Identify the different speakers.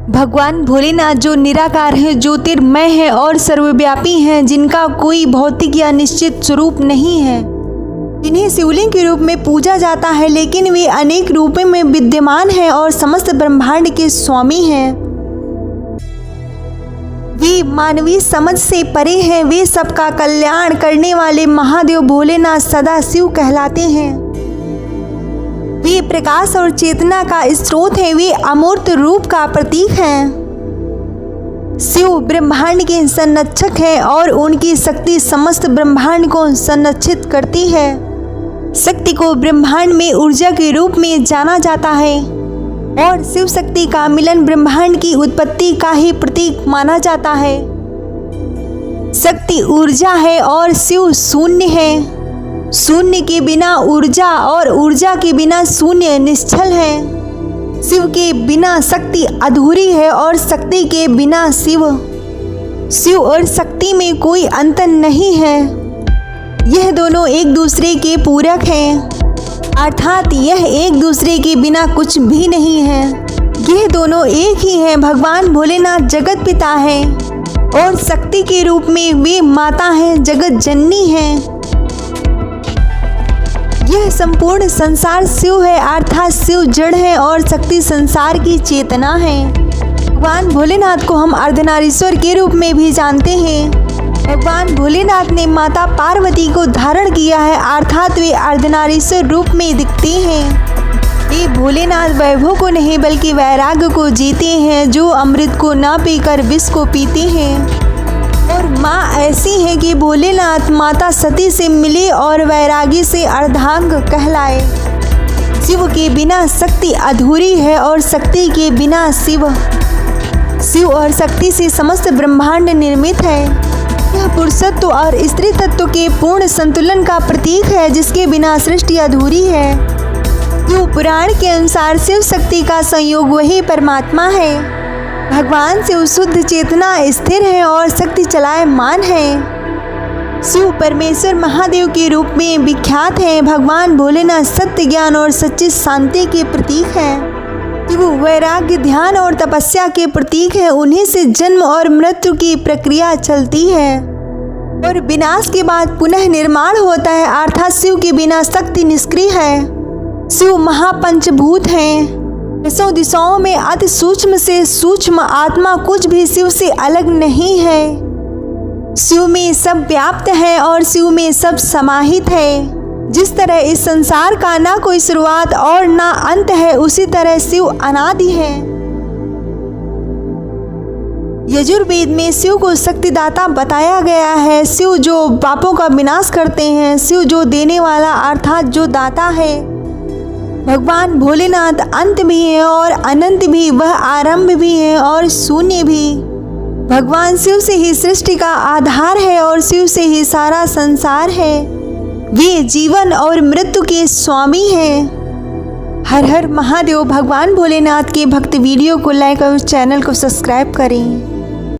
Speaker 1: भगवान भोलेनाथ जो निराकार है, ज्योतिर्मय है और सर्वव्यापी हैं, जिनका कोई भौतिक या निश्चित स्वरूप नहीं है, इन्हें शिवलिंग के रूप में पूजा जाता है, लेकिन वे अनेक रूपों में विद्यमान हैं और समस्त ब्रह्मांड के स्वामी हैं। वे मानवीय समझ से परे हैं। वे सबका कल्याण करने वाले महादेव भोलेनाथ सदा शिव कहलाते हैं। वे प्रकाश और चेतना का स्रोत है। वे अमूर्त रूप का प्रतीक हैं। शिव ब्रह्मांड के संरक्षक हैं और उनकी शक्ति समस्त ब्रह्मांड को संरक्षित करती है। शक्ति को ब्रह्मांड में ऊर्जा के रूप में जाना जाता है और शिव शक्ति का मिलन ब्रह्मांड की उत्पत्ति का ही प्रतीक माना जाता है। शक्ति ऊर्जा है और शिव शून्य है। शून्य के बिना ऊर्जा और ऊर्जा के बिना शून्य निश्चल है। शिव के बिना शक्ति अधूरी है और शक्ति के बिना शिव। शिव और शक्ति में कोई अंतर नहीं है। यह दोनों एक दूसरे के पूरक हैं, अर्थात यह एक दूसरे के बिना कुछ भी नहीं है। यह दोनों एक ही हैं। भगवान भोलेनाथ जगत पिता है और शक्ति के रूप में वे माता हैं, जगत जननी हैं। यह संपूर्ण संसार शिव है, अर्थात शिव जड़ है और शक्ति संसार की चेतना है। भगवान भोलेनाथ को हम अर्धनारीश्वर के रूप में भी जानते हैं। भगवान भोलेनाथ ने माता पार्वती को धारण किया है, अर्थात वे अर्धनारीश्वर रूप में दिखते हैं। ये भोलेनाथ वैभव को नहीं बल्कि वैराग्य को जीते हैं, जो अमृत को ना पीकर विष को पीते हैं। और माँ ऐसी है कि भोलेनाथ माता सती से मिले और वैरागी से अर्धांग कहलाए। शिव के बिना शक्ति अधूरी है और शक्ति के बिना शिव। शिव और शक्ति से समस्त ब्रह्मांड निर्मित है। यह पुरुषत्व और स्त्री तत्व के पूर्ण संतुलन का प्रतीक है, जिसके बिना सृष्टि अधूरी है। शिव पुराण के अनुसार शिव शक्ति का संयोग वही परमात्मा है। भगवान शिव शुद्ध चेतना स्थिर है और शक्ति चलायमान है। शिव परमेश्वर महादेव के रूप में विख्यात है। भगवान भोलेनाथ सत्य, ज्ञान और सच्ची शांति के प्रतीक है। शिव वैराग्य, ध्यान और तपस्या के प्रतीक है। उन्हीं से जन्म और मृत्यु की प्रक्रिया चलती है और विनाश के बाद पुनः निर्माण होता है, अर्थात शिव के बिना शक्ति निष्क्रिय है। शिव महापंचभूत हैं। दसों दिशाओं में अति सूक्ष्म से सूक्ष्म आत्मा कुछ भी शिव से अलग नहीं है। शिव में सब व्याप्त है और शिव में सब समाहित है। जिस तरह इस संसार का ना कोई शुरुआत और ना अंत है, उसी तरह शिव अनादि है। यजुर्वेद में शिव को शक्तिदाता बताया गया है। शिव जो पापों का विनाश करते हैं, शिव जो देने वाला अर्थात जो दाता है। भगवान भोलेनाथ अंत भी है और अनंत भी, वह आरंभ भी है और शून्य भी। भगवान शिव से ही सृष्टि का आधार है और शिव से ही सारा संसार है। वे जीवन और मृत्यु के स्वामी हैं। हर हर महादेव। भगवान भोलेनाथ के भक्त वीडियो को लाइक और चैनल को सब्सक्राइब करें।